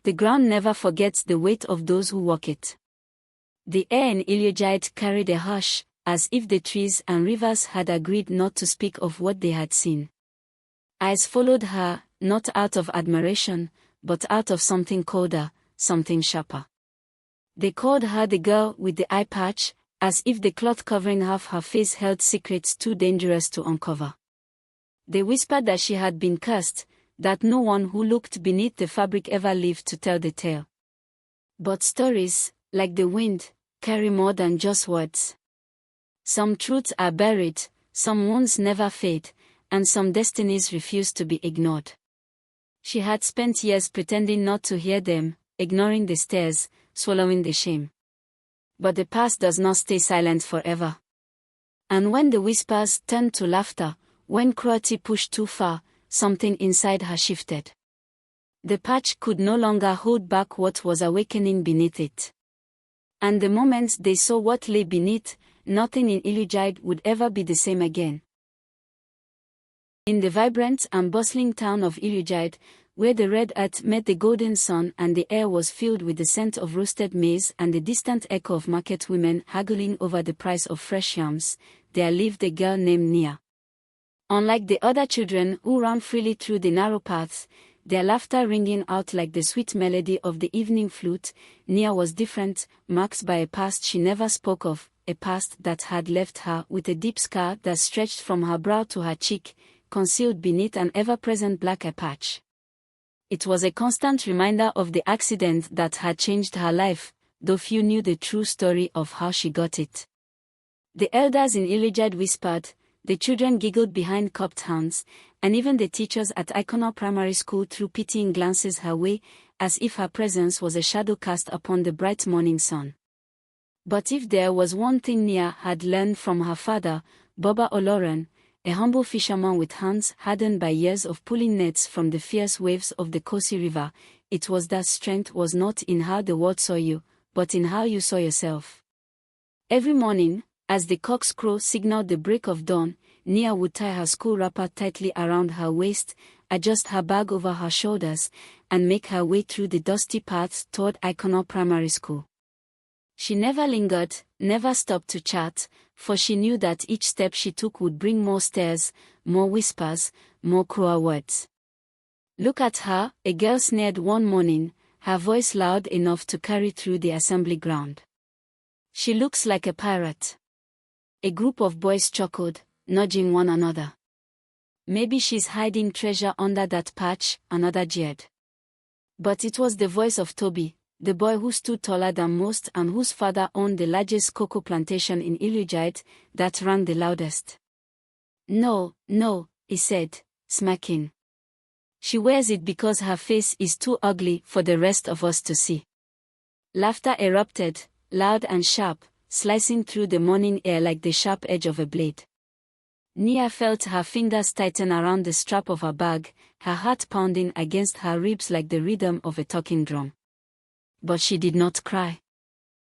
The ground never forgets the weight of those who walk it. The air in Ilujide carried a hush, as if the trees and rivers had agreed not to speak of what they had seen. Eyes followed her, not out of admiration, but out of something colder, something sharper. They called her the girl with the eye patch, as if the cloth covering half her face held secrets too dangerous to uncover. They whispered that she had been cursed, that no one who looked beneath the fabric ever lived to tell the tale. But stories, like the wind, carry more than just words. Some truths are buried, some wounds never fade, and some destinies refuse to be ignored. She had spent years pretending not to hear them, ignoring the stares, swallowing the shame. But the past does not stay silent forever. And when the whispers turned to laughter, when cruelty pushed too far, something inside her shifted. The patch could no longer hold back what was awakening beneath it. And the moment they saw what lay beneath, nothing in Ilujide would ever be the same again. In the vibrant and bustling town of Ilujide, where the red earth met the golden sun and the air was filled with the scent of roasted maize and the distant echo of market women haggling over the price of fresh yams, there lived a girl named Nia. Unlike the other children who ran freely through the narrow paths, their laughter ringing out like the sweet melody of the evening flute, Nia was different, marked by a past she never spoke of, a past that had left her with a deep scar that stretched from her brow to her cheek, concealed beneath an ever-present black eye patch. It was a constant reminder of the accident that had changed her life, though few knew the true story of how she got it. The elders in Ilujide whispered, the children giggled behind cupped hands, and even the teachers at Iconal Primary School threw pitying glances her way, as if her presence was a shadow cast upon the bright morning sun. But if there was one thing Nia had learned from her father, Boba Oloren, a humble fisherman with hands hardened by years of pulling nets from the fierce waves of the Kosi River, it was that strength was not in how the world saw you, but in how you saw yourself. Every morning, as the cock's crow signaled the break of dawn, Nia would tie her school wrapper tightly around her waist, adjust her bag over her shoulders, and make her way through the dusty paths toward Iconal Primary School. She never lingered, never stopped to chat, for she knew that each step she took would bring more stares, more whispers, more cruel words. Look at her, a girl sneered one morning, her voice loud enough to carry through the assembly ground. She looks like a pirate. A group of boys chuckled, nudging one another. Maybe she's hiding treasure under that patch, another jeered. But it was the voice of Toby, the boy who stood taller than most and whose father owned the largest cocoa plantation in Ilujide, that rang the loudest. No, no, he said, smirking. She wears it because her face is too ugly for the rest of us to see. Laughter erupted, loud and sharp, slicing through the morning air like the sharp edge of a blade. Nia felt her fingers tighten around the strap of her bag, her heart pounding against her ribs like the rhythm of a talking drum. But she did not cry.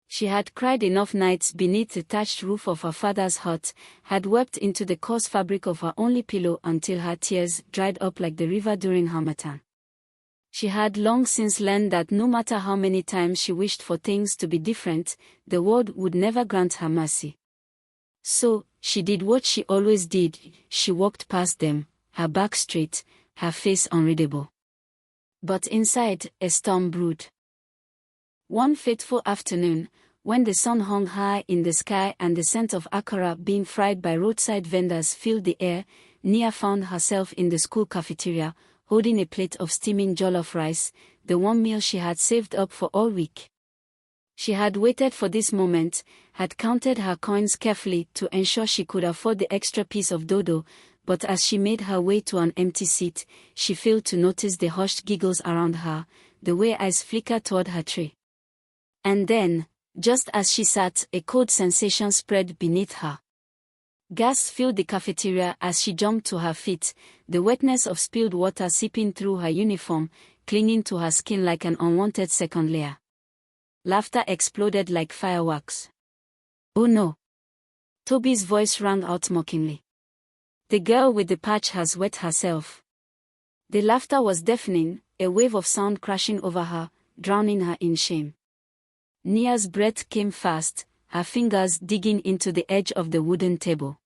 She had cried enough nights beneath the thatched roof of her father's hut, had wept into the coarse fabric of her only pillow until her tears dried up like the river during Harmattan. She had long since learned that no matter how many times she wished for things to be different, the world would never grant her mercy. So, she did what she always did, she walked past them, her back straight, her face unreadable. But inside, a storm brewed. One fateful afternoon, when the sun hung high in the sky and the scent of akara being fried by roadside vendors filled the air, Nia found herself in the school cafeteria, holding a plate of steaming jollof rice, the one meal she had saved up for all week. She had waited for this moment, had counted her coins carefully to ensure she could afford the extra piece of dodo, but as she made her way to an empty seat, she failed to notice the hushed giggles around her, the way eyes flickered toward her tray. And then, just as she sat, a cold sensation spread beneath her. Gas filled the cafeteria as she jumped to her feet, the wetness of spilled water seeping through her uniform, clinging to her skin like an unwanted second layer. Laughter exploded like fireworks. Oh no! Toby's voice rang out mockingly. The girl with the patch has wet herself. The laughter was deafening, a wave of sound crashing over her, drowning her in shame. Nia's breath came fast, her fingers digging into the edge of the wooden table.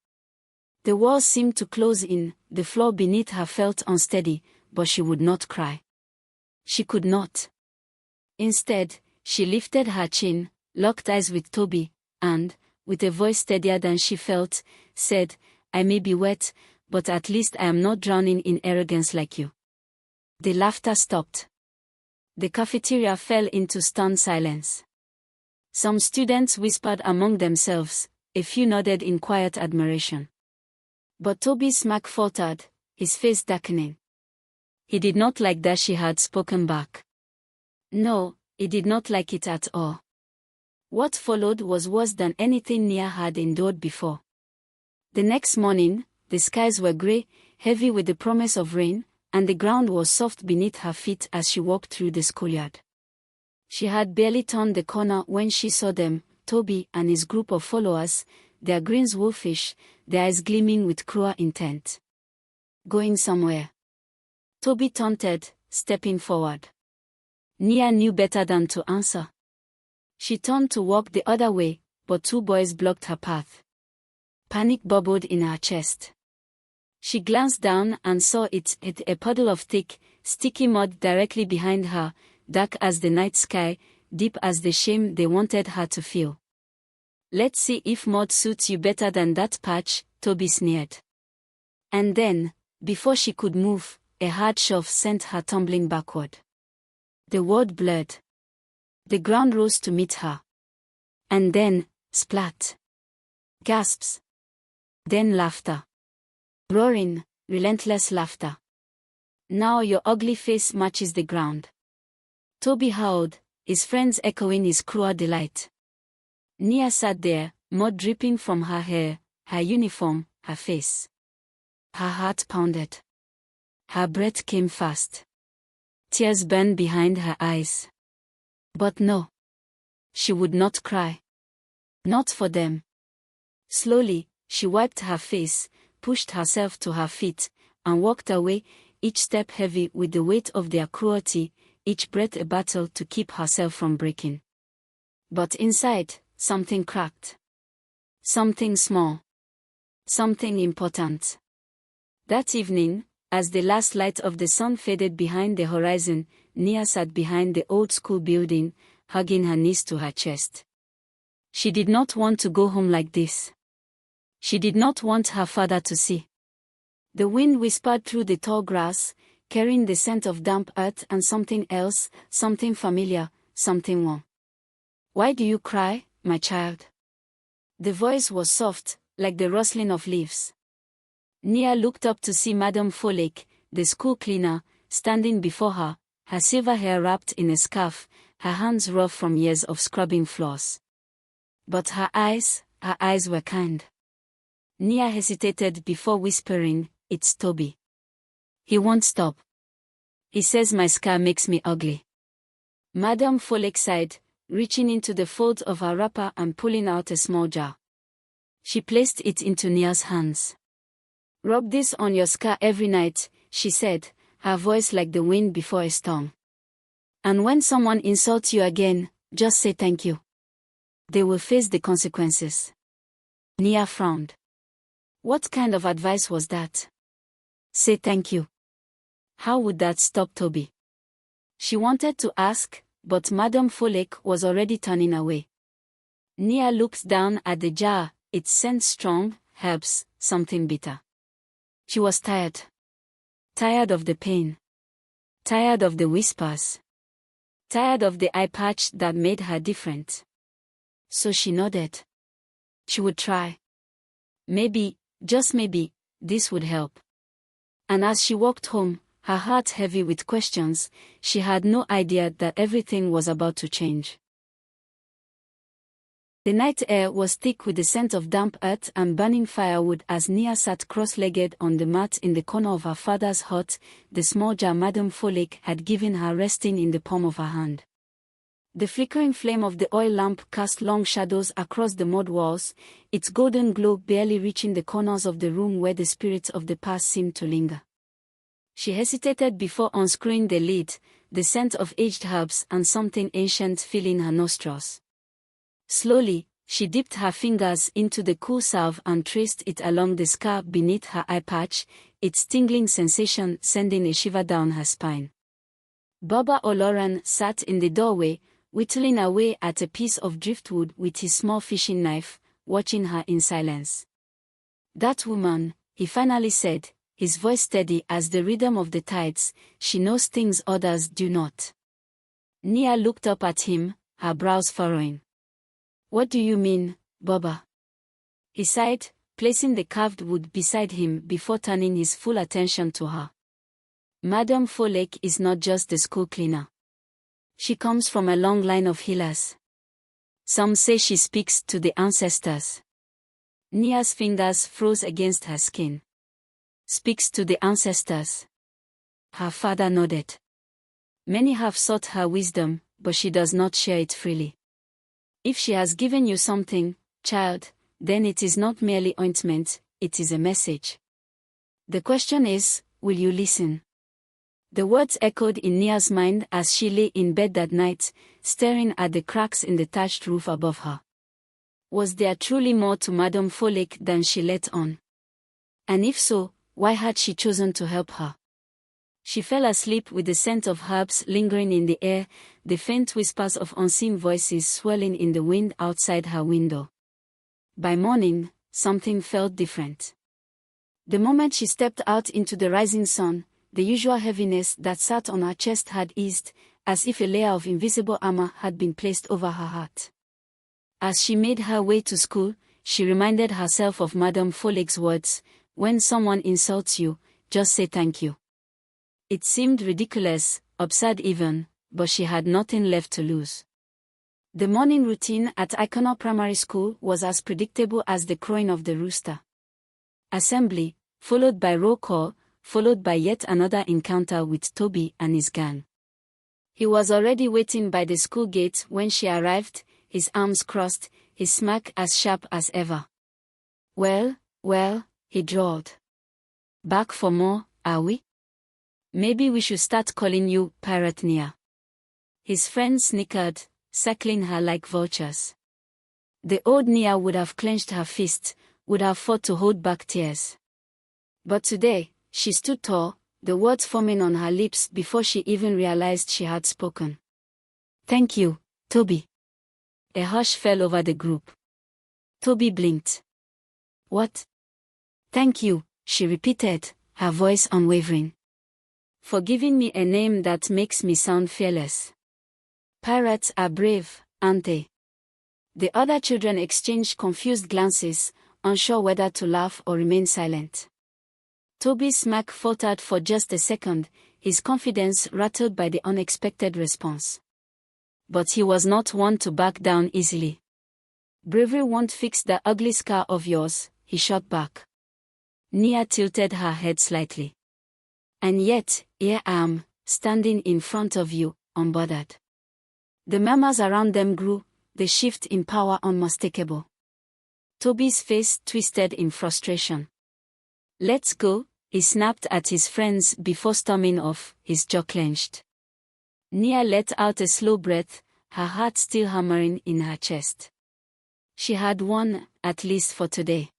The walls seemed to close in, the floor beneath her felt unsteady, but she would not cry. She could not. Instead, she lifted her chin, locked eyes with Toby, and, with a voice steadier than she felt, said, "I may be wet, but at least I am not drowning in arrogance like you." The laughter stopped. The cafeteria fell into stunned silence. Some students whispered among themselves, a few nodded in quiet admiration. But Toby's smirk faltered, his face darkening. He did not like that she had spoken back. No, he did not like it at all. What followed was worse than anything Nia had endured before. The next morning, the skies were grey, heavy with the promise of rain, and the ground was soft beneath her feet as she walked through the schoolyard. She had barely turned the corner when she saw them, Toby and his group of followers, their grins wolfish, their eyes gleaming with cruel intent. Going somewhere? Toby taunted, stepping forward. Nia knew better than to answer. She turned to walk the other way, but two boys blocked her path. Panic bubbled in her chest. She glanced down and saw it hit a puddle of thick, sticky mud directly behind her, dark as the night sky, deep as the shame they wanted her to feel. "Let's see if mud suits you better than that patch," Toby sneered. And then, before she could move, a hard shove sent her tumbling backward. The world blurred. The ground rose to meet her. And then, splat. Gasps. Then laughter. Roaring, relentless laughter. "Now your ugly face matches the ground." Toby howled, his friends echoing his cruel delight. Nia sat there, mud dripping from her hair, her uniform, her face. Her heart pounded. Her breath came fast. Tears burned behind her eyes. But no. She would not cry. Not for them. Slowly, she wiped her face, pushed herself to her feet, and walked away, each step heavy with the weight of their cruelty, each breath a battle to keep herself from breaking. But inside, something cracked. Something small. Something important. That evening, as the last light of the sun faded behind the horizon, Nia sat behind the old school building, hugging her knees to her chest. She did not want to go home like this. She did not want her father to see. The wind whispered through the tall grass, carrying the scent of damp earth and something else, something familiar, something warm. "Why do you cry, my child?" The voice was soft, like the rustling of leaves. Nia looked up to see Madame Folek, the school cleaner, standing before her, her silver hair wrapped in a scarf, her hands rough from years of scrubbing floors. But her eyes were kind. Nia hesitated before whispering, "It's Toby. He won't stop. He says my scar makes me ugly." Madame Folek sighed, reaching into the folds of her wrapper and pulling out a small jar. She placed it into Nia's hands. "Rub this on your scar every night," she said, her voice like the wind before a storm. "And when someone insults you again, just say thank you. They will face the consequences." Nia frowned. What kind of advice was that? Say thank you. How would that stop Toby? She wanted to ask, but Madame Folek was already turning away. Nia looked down at the jar, it scent strong, herbs, something bitter. She was tired. Tired of the pain. Tired of the whispers. Tired of the eye patch that made her different. So she nodded. She would try. Maybe, just maybe, this would help. And as she walked home, her heart heavy with questions, she had no idea that everything was about to change. The night air was thick with the scent of damp earth and burning firewood as Nia sat cross-legged on the mat in the corner of her father's hut, the small jar Madame Folek had given her resting in the palm of her hand. The flickering flame of the oil lamp cast long shadows across the mud walls, its golden glow barely reaching the corners of the room where the spirits of the past seemed to linger. She hesitated before unscrewing the lid, the scent of aged herbs and something ancient filling her nostrils. Slowly, she dipped her fingers into the cool salve and traced it along the scar beneath her eye patch, its tingling sensation sending a shiver down her spine. Baba Oloran sat in the doorway, whittling away at a piece of driftwood with his small fishing knife, watching her in silence. "That woman," he finally said, his voice steady as the rhythm of the tides, "she knows things others do not." Nia looked up at him, her brows furrowing. "What do you mean, Baba?" He sighed, placing the carved wood beside him before turning his full attention to her. "Madame Folek is not just the school cleaner. She comes from a long line of healers. Some say she speaks to the ancestors." Nia's fingers froze against her skin. "Speaks to the ancestors?" Her father nodded. "Many have sought her wisdom, but she does not share it freely. If she has given you something, child, then it is not merely ointment, it is a message. The question is, will you listen?" The words echoed in Nia's mind as she lay in bed that night, staring at the cracks in the thatched roof above her. Was there truly more to Madame Folek than she let on? And if so, why had she chosen to help her? She fell asleep with the scent of herbs lingering in the air, the faint whispers of unseen voices swirling in the wind outside her window. By morning, something felt different. The moment she stepped out into the rising sun, the usual heaviness that sat on her chest had eased, as if a layer of invisible armor had been placed over her heart. As she made her way to school, she reminded herself of Madame Folek's words, "When someone insults you, just say thank you." It seemed ridiculous, absurd even, but she had nothing left to lose. The morning routine at Icono Primary School was as predictable as the crowing of the rooster. Assembly, followed by roll call, followed by yet another encounter with Toby and his gang. He was already waiting by the school gate when she arrived, his arms crossed, his smirk as sharp as ever. Well, he drawled. "Back for more, are we? Maybe we should start calling you Pirate Nia." His friends snickered, circling her like vultures. The old Nia would have clenched her fist, would have fought to hold back tears. But today, she stood tall, the words forming on her lips before she even realized she had spoken. "Thank you, Toby." A hush fell over the group. Toby blinked. "What?" "Thank you," she repeated, her voice unwavering. "For giving me a name that makes me sound fearless. Pirates are brave, aren't they?" The other children exchanged confused glances, unsure whether to laugh or remain silent. Toby's smirk faltered for just a second, his confidence rattled by the unexpected response. But he was not one to back down easily. "Bravery won't fix the ugly scar of yours," he shot back. Nia tilted her head slightly. "And yet, here I am, standing in front of you, unbothered." The murmurs around them grew, the shift in power unmistakable. Toby's face twisted in frustration. "Let's go," he snapped at his friends before storming off, his jaw clenched. Nia let out a slow breath, her heart still hammering in her chest. She had won, at least for today.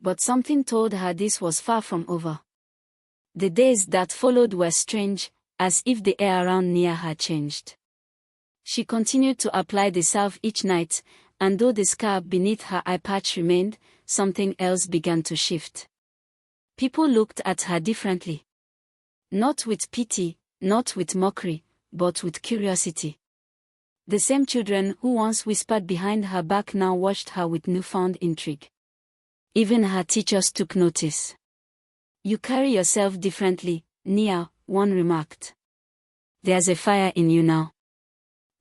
But something told her this was far from over. The days that followed were strange, as if the air around Nia had changed. She continued to apply the salve each night, and though the scar beneath her eye patch remained, something else began to shift. People looked at her differently. Not with pity, not with mockery, but with curiosity. The same children who once whispered behind her back now watched her with newfound intrigue. Even her teachers took notice. "You carry yourself differently, Nia," one remarked. "There's a fire in you now."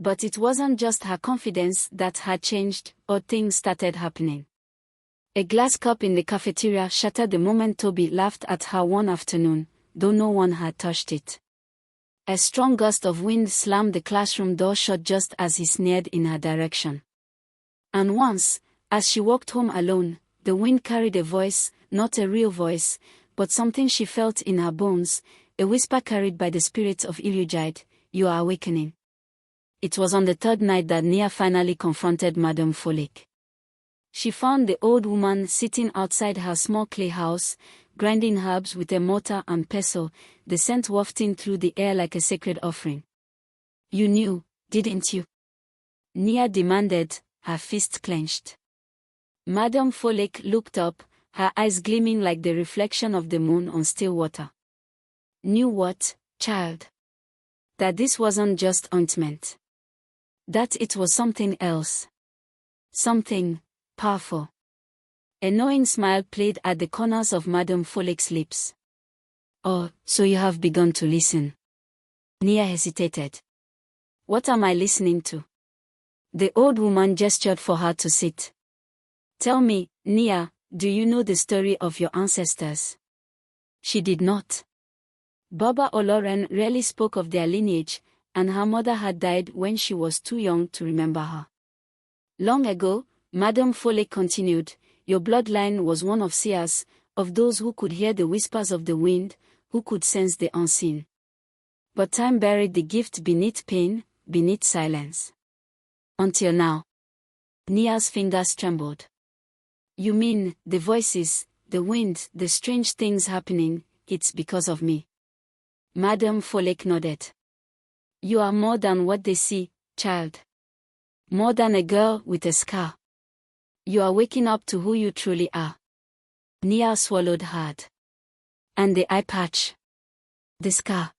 But it wasn't just her confidence that had changed, or things started happening. A glass cup in the cafeteria shattered the moment Toby laughed at her one afternoon, though no one had touched it. A strong gust of wind slammed the classroom door shut just as he sneered in her direction. And once, as she walked home alone, the wind carried a voice, not a real voice, but something she felt in her bones, a whisper carried by the spirits of Ilujide, you are awakening. It was on the third night that Nia finally confronted Madame Folek. She found the old woman sitting outside her small clay house, grinding herbs with a mortar and pestle, the scent wafting through the air like a sacred offering. You knew, didn't you? Nia demanded, her fist clenched. Madame Folek looked up, her eyes gleaming like the reflection of the moon on still water. Knew what, child? That this wasn't just ointment. That it was something else. Something powerful. A knowing smile played at the corners of Madame Folek's lips. Oh, so you have begun to listen. Nia hesitated. What am I listening to? The old woman gestured for her to sit. Tell me, Nia, do you know the story of your ancestors? She did not. Baba Oloren rarely spoke of their lineage, and her mother had died when she was too young to remember her. Long ago, Madame Folek continued, your bloodline was one of seers, of those who could hear the whispers of the wind, who could sense the unseen. But time buried the gift beneath pain, beneath silence. Until now. Nia's fingers trembled. You mean, the voices, the wind, the strange things happening, it's because of me. Madame Folek nodded. You are more than what they see, child. More than a girl with a scar. You are waking up to who you truly are. Nia swallowed hard. And the eye patch. The scar.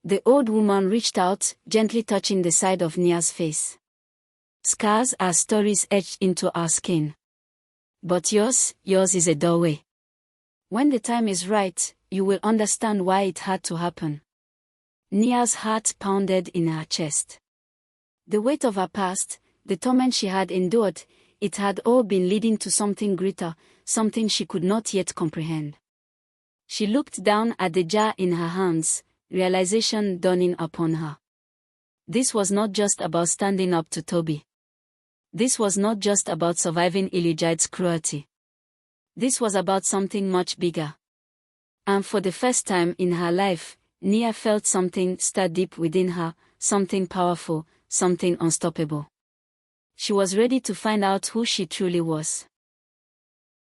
The old woman reached out, gently touching the side of Nia's face. Scars are stories etched into our skin. But yours is a doorway. When the time is right, you will understand why it had to happen. Nia's heart pounded in her chest. The weight of her past, the torment she had endured, it had all been leading to something greater, something she could not yet comprehend. She looked down at the jar in her hands, realization dawning upon her. This was not just about standing up to Toby. This was not just about surviving Ilujide's cruelty. This was about something much bigger. And for the first time in her life, Nia felt something stir deep within her, something powerful, something unstoppable. She was ready to find out who she truly was.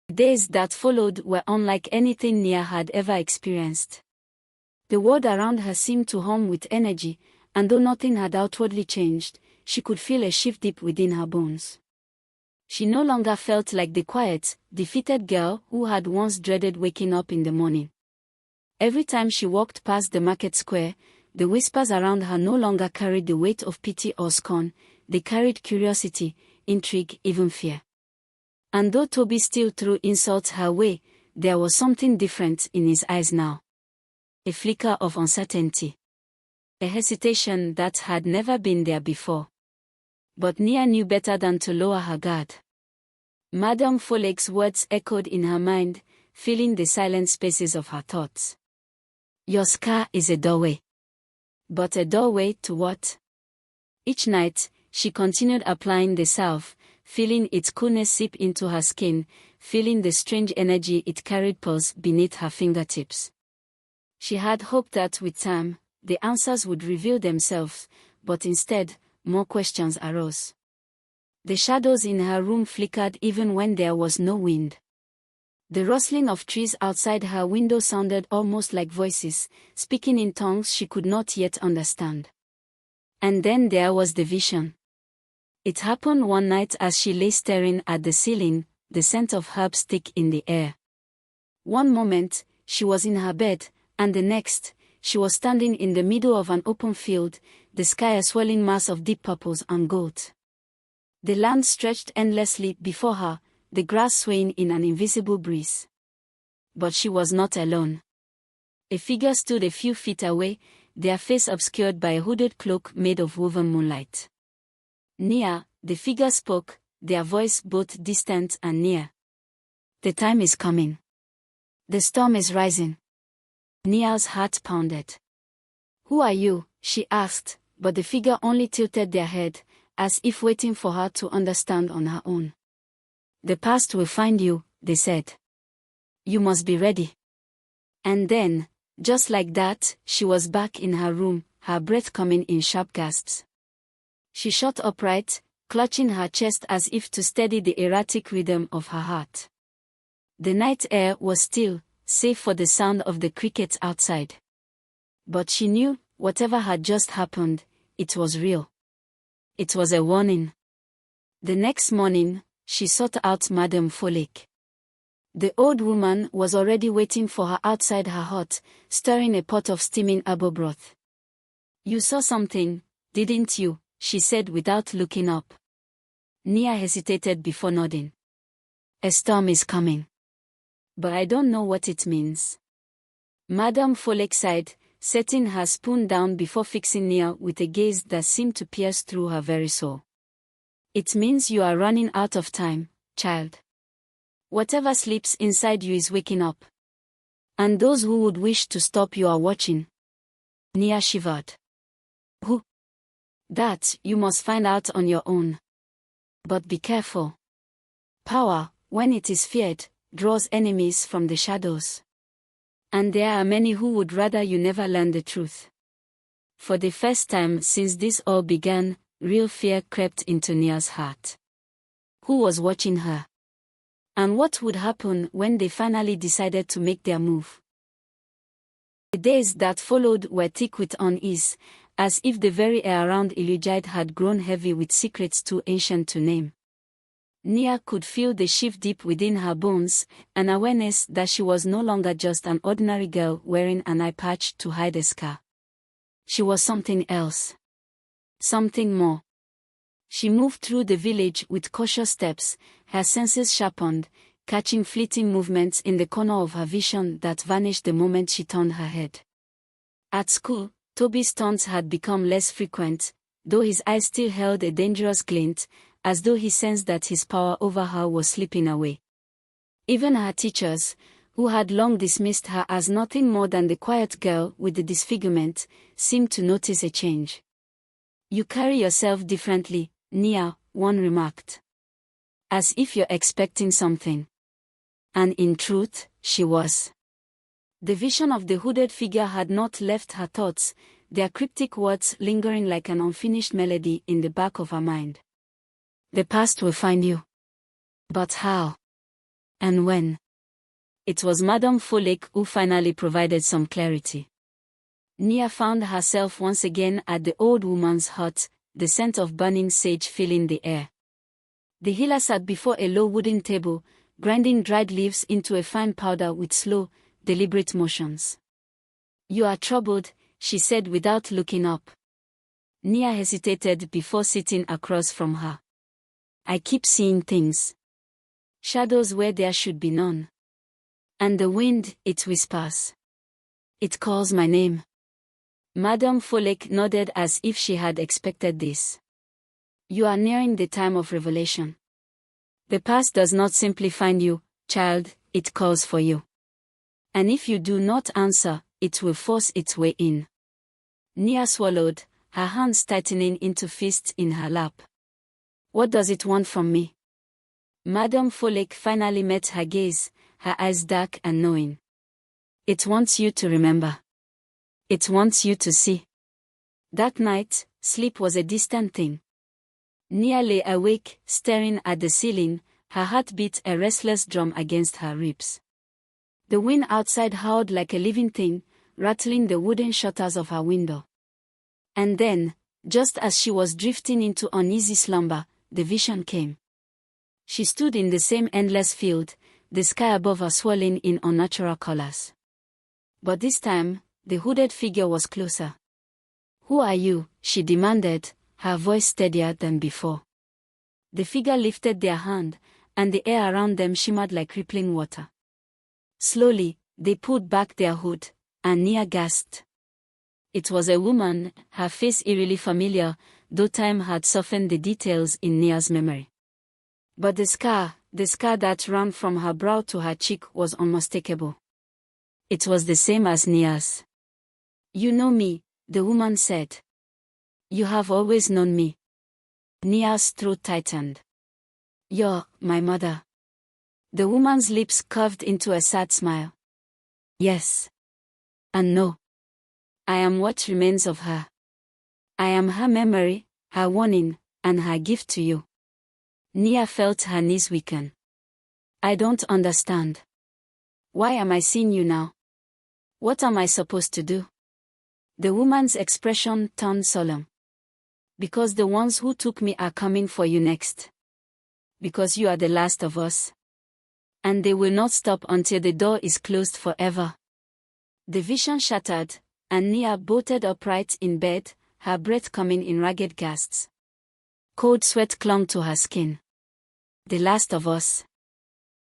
The days that followed were unlike anything Nia had ever experienced. The world around her seemed to hum with energy, and though nothing had outwardly changed, she could feel a shift deep within her bones. She no longer felt like the quiet, defeated girl who had once dreaded waking up in the morning. Every time she walked past the market square, the whispers around her no longer carried the weight of pity or scorn, they carried curiosity, intrigue, even fear. And though Toby still threw insults her way, there was something different in his eyes now. A flicker of uncertainty. A hesitation that had never been there before. But Nia knew better than to lower her guard. Madame Folek's words echoed in her mind, filling the silent spaces of her thoughts. Your scar is a doorway. But a doorway to what? Each night, she continued applying the salve, feeling its coolness seep into her skin, feeling the strange energy it carried pulse beneath her fingertips. She had hoped that with time, the answers would reveal themselves, but instead, more questions arose. The shadows in her room flickered even when there was no wind. The rustling of trees outside her window sounded almost like voices, speaking in tongues she could not yet understand. And then there was the vision. It happened one night as she lay staring at the ceiling, the scent of herbs thick in the air. One moment, she was in her bed, and the next, she was standing in the middle of an open field, the sky a swirling mass of deep purples and gold. The land stretched endlessly before her, the grass swaying in an invisible breeze. But she was not alone. A figure stood a few feet away, their face obscured by a hooded cloak made of woven moonlight. Nia, the figure spoke, their voice both distant and near. The time is coming. The storm is rising. Nia's heart pounded. Who are you? She asked, but the figure only tilted their head, as if waiting for her to understand on her own. The past will find you, they said. You must be ready. And then, Just like that, she was back in her room, her breath coming in sharp gasps. She shot upright, clutching her chest as if to steady the erratic rhythm of her heart. The night air was still, save for the sound of the crickets outside. But she knew, whatever had just happened, it was real. It was a warning. The next morning, she sought out Madame Folek. The old woman was already waiting for her outside her hut, stirring a pot of steaming abo broth. "You saw something, didn't you?" she said without looking up. Nia hesitated before nodding. "A storm is coming. But I don't know what it means." Madame Folek sighed, setting her spoon down before fixing Nia with a gaze that seemed to pierce through her very soul. "It means you are running out of time, child. Whatever sleeps inside you is waking up. And those who would wish to stop you are watching." Nia shivered. "Who?" "That you must find out on your own. But be careful. Power, when it is feared, draws enemies from the shadows. And there are many who would rather you never learn the truth." For the first time since this all began, real fear crept into Nia's heart. Who was watching her? And what would happen when they finally decided to make their move? The days that followed were thick with unease, as if the very air around Ilujide had grown heavy with secrets too ancient to name. Nia could feel the shift deep within her bones, an awareness that she was no longer just an ordinary girl wearing an eye patch to hide a scar. She was something else. Something more. She moved through the village with cautious steps, her senses sharpened, catching fleeting movements in the corner of her vision that vanished the moment she turned her head. At school, Toby's taunts had become less frequent, though his eyes still held a dangerous glint, as though he sensed that his power over her was slipping away. Even her teachers, who had long dismissed her as nothing more than the quiet girl with the disfigurement, seemed to notice a change. "You carry yourself differently, Nia," one remarked. "As if you're expecting something." And in truth, she was. The vision of the hooded figure had not left her thoughts, their cryptic words lingering like an unfinished melody in the back of her mind. "The past will find you." But how? And when? It was Madame Folek who finally provided some clarity. Nia found herself once again at the old woman's hut, the scent of burning sage filling the air. The healer sat before a low wooden table, grinding dried leaves into a fine powder with slow, deliberate motions. "You are troubled," she said without looking up. Nia hesitated before sitting across from her. "I keep seeing things. Shadows where there should be none. And the wind, it whispers. It calls my name." Madame Folek nodded as if she had expected this. "You are nearing the time of revelation. The past does not simply find you, child, it calls for you. And if you do not answer, it will force its way in." Nia swallowed, her hands tightening into fists in her lap. "What does it want from me?" Madame Folek finally met her gaze, her eyes dark and knowing. "It wants you to remember. It wants you to see." That night, sleep was a distant thing. Nia lay awake, staring at the ceiling, her heart beat a restless drum against her ribs. The wind outside howled like a living thing, rattling the wooden shutters of her window. And then, just as she was drifting into uneasy slumber, the vision came. She stood in the same endless field, the sky above her swirling in unnatural colors. But this time, the hooded figure was closer. "Who are you?" she demanded, her voice steadier than before. The figure lifted their hand, and the air around them shimmered like rippling water. Slowly, they pulled back their hood, and Nia gasped. It was a woman, her face eerily familiar, though time had softened the details in Nia's memory. But the scar that ran from her brow to her cheek was unmistakable. It was the same as Nia's. "You know me," the woman said. "You have always known me." Nia's throat tightened. "You're my mother." The woman's lips curved into a sad smile. "Yes. And no. I am what remains of her. I am her memory, her warning, and her gift to you. Nia felt her knees weaken. I don't understand. Why am I seeing you now? What am I supposed to do? The woman's expression turned solemn. Because the ones who took me are coming for you next. Because you are the last of us. And they will not stop until the door is closed forever. The vision shattered, and Nia bolted upright in bed, her breath coming in ragged gasps. Cold sweat clung to her skin. The last of us.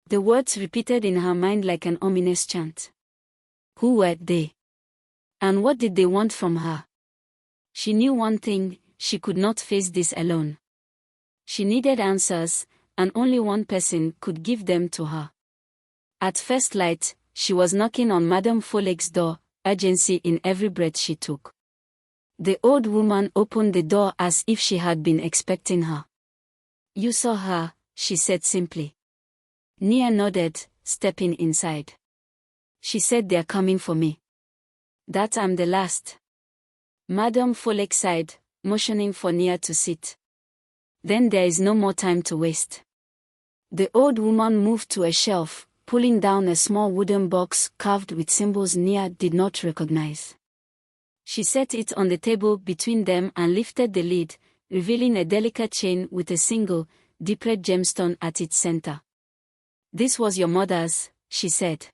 The words repeated in her mind like an ominous chant. Who were they? And what did they want from her? She knew one thing: she could not face this alone. She needed answers, and only one person could give them to her. At first light, she was knocking on Madame Folek's door, urgency in every breath she took. The old woman opened the door as if she had been expecting her. You saw her, she said simply. Nia nodded, stepping inside. She said they're coming for me. That I'm the last. Madame Folek sighed, motioning for Nia to sit. Then there is no more time to waste. The old woman moved to a shelf, pulling down a small wooden box carved with symbols Nia did not recognize. She set it on the table between them and lifted the lid, revealing a delicate chain with a single, deep-red gemstone at its center. This was your mother's, she said.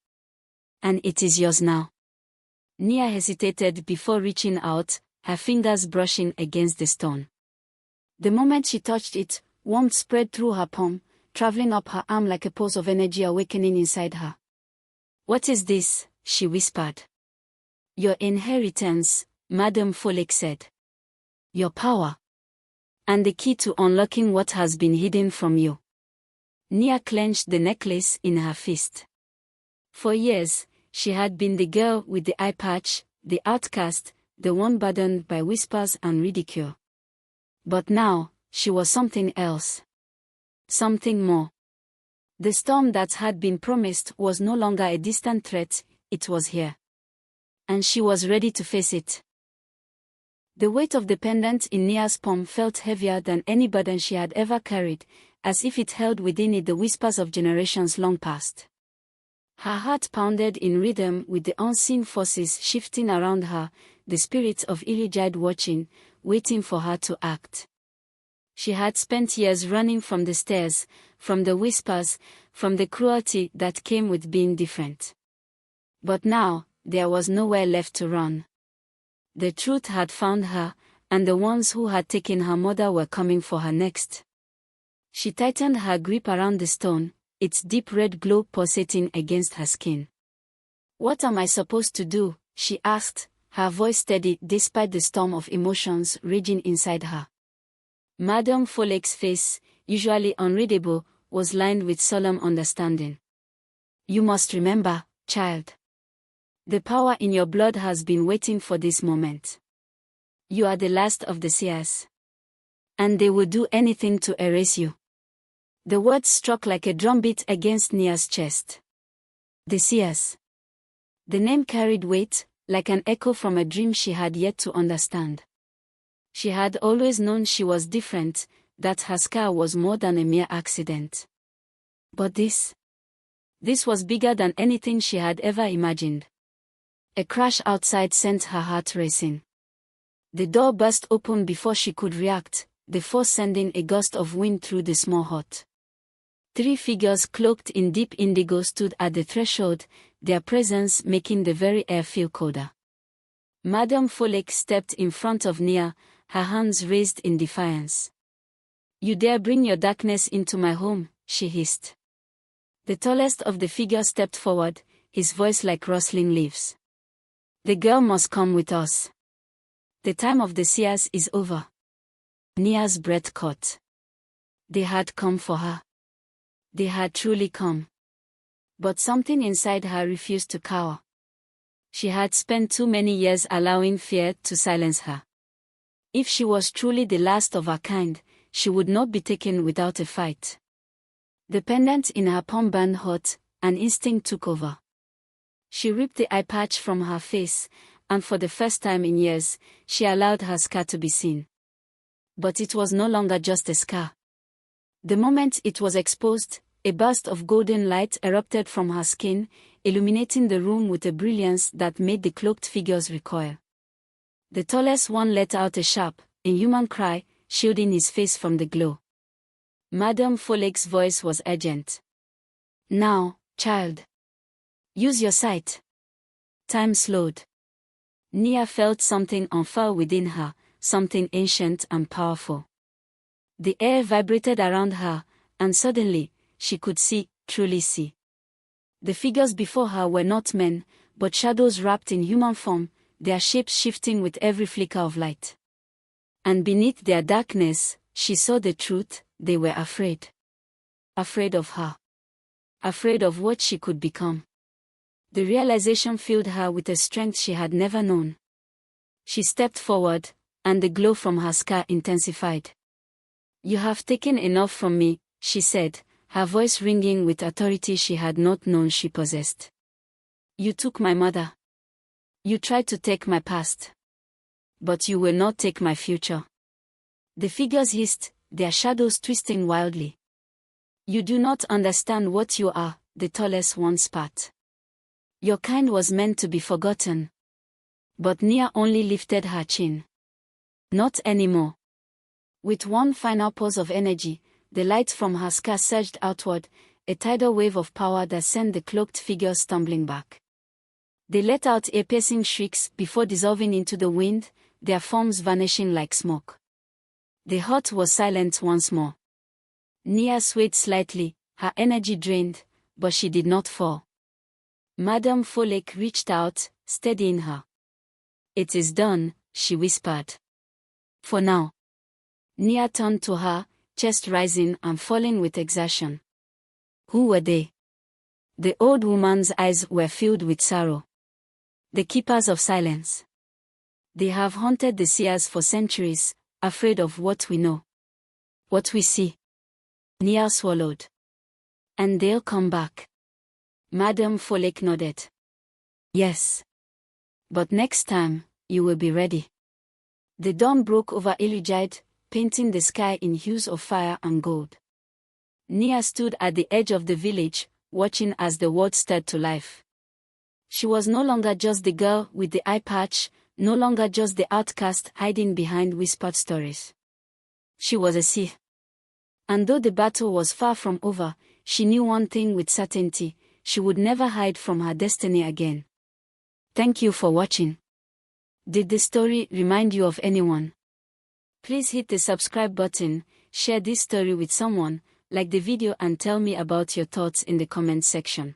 And it is yours now. Nia hesitated before reaching out, her fingers brushing against the stone. The moment she touched it, warmth spread through her palm, traveling up her arm like a pulse of energy awakening inside her. What is this? She whispered. Your inheritance, Madame Folek said. Your power. And the key to unlocking what has been hidden from you. Nia clenched the necklace in her fist. For years, she had been the girl with the eye patch, the outcast, the one burdened by whispers and ridicule. But now, she was something else. Something more. The storm that had been promised was no longer a distant threat, it was here. And she was ready to face it. The weight of the pendant in Nia's palm felt heavier than any burden she had ever carried, as if it held within it the whispers of generations long past. Her heart pounded in rhythm with the unseen forces shifting around her, the spirits of Ilujide watching, waiting for her to act. She had spent years running from the stares, from the whispers, from the cruelty that came with being different. But now, there was nowhere left to run. The truth had found her, and the ones who had taken her mother were coming for her next. She tightened her grip around the stone, its deep red glow pulsating against her skin. What am I supposed to do? She asked, her voice steady despite the storm of emotions raging inside her. Madame Folek's face, usually unreadable, was lined with solemn understanding. You must remember, child. The power in your blood has been waiting for this moment. You are the last of the seers. And they will do anything to erase you. The words struck like a drumbeat against Nia's chest. The seers. The name carried weight, like an echo from a dream she had yet to understand. She had always known she was different, that her scar was more than a mere accident. But this was bigger than anything she had ever imagined. A crash outside sent her heart racing. The door burst open before she could react, the force sending a gust of wind through the small hut. 3 figures cloaked in deep indigo stood at the threshold, their presence making the very air feel colder. Madame Folek stepped in front of Nia, her hands raised in defiance. You dare bring your darkness into my home, she hissed. The tallest of the figures stepped forward, his voice like rustling leaves. The girl must come with us. The time of the seers is over. Nia's breath caught. They had come for her. They had truly come. But something inside her refused to cower. She had spent too many years allowing fear to silence her. If she was truly the last of her kind, she would not be taken without a fight. The pendant in her palm burned hot, an instinct took over. She ripped the eye patch from her face, and for the first time in years, she allowed her scar to be seen. But it was no longer just a scar. The moment it was exposed, a burst of golden light erupted from her skin, illuminating the room with a brilliance that made the cloaked figures recoil. The tallest one let out a sharp, inhuman cry, shielding his face from the glow. Madame Folek's voice was urgent. "Now, child. Use your sight." Time slowed. Nia felt something unfurl within her, something ancient and powerful. The air vibrated around her, and suddenly, she could see, truly see. The figures before her were not men, but shadows wrapped in human form, their shapes shifting with every flicker of light. And beneath their darkness, she saw the truth: they were afraid. Afraid of her. Afraid of what she could become. The realization filled her with a strength she had never known. She stepped forward, and the glow from her scar intensified. "You have taken enough from me," she said, her voice ringing with authority she had not known she possessed. "You took my mother. You tried to take my past. But you will not take my future." The figures hissed, their shadows twisting wildly. "You do not understand what you are," the tallest one spat. "Your kind was meant to be forgotten." But Nia only lifted her chin. "Not anymore." With one final pulse of energy, the light from her scar surged outward, a tidal wave of power that sent the cloaked figures stumbling back. They let out ear-piercing shrieks before dissolving into the wind, their forms vanishing like smoke. The hut was silent once more. Nia swayed slightly, her energy drained, but she did not fall. Madame Folek reached out, steadying her. "It is done," she whispered. "For now." Nia turned to her, chest rising and falling with exertion. Who were they? The old woman's eyes were filled with sorrow. "The keepers of silence. They have haunted the seers for centuries, afraid of what we know. What we see." Nia swallowed. "And they'll come back." Madame Folek nodded. "Yes. But next time, you will be ready." The dawn broke over Ilujide, painting the sky in hues of fire and gold. Nia stood at the edge of the village, watching as the world stirred to life. She was no longer just the girl with the eye patch, no longer just the outcast hiding behind whispered stories. She was a seer. And though the battle was far from over, she knew one thing with certainty: she would never hide from her destiny again. Thank you for watching. Did the story remind you of anyone? Please hit the subscribe button, share this story with someone, like the video and tell me about your thoughts in the comment section.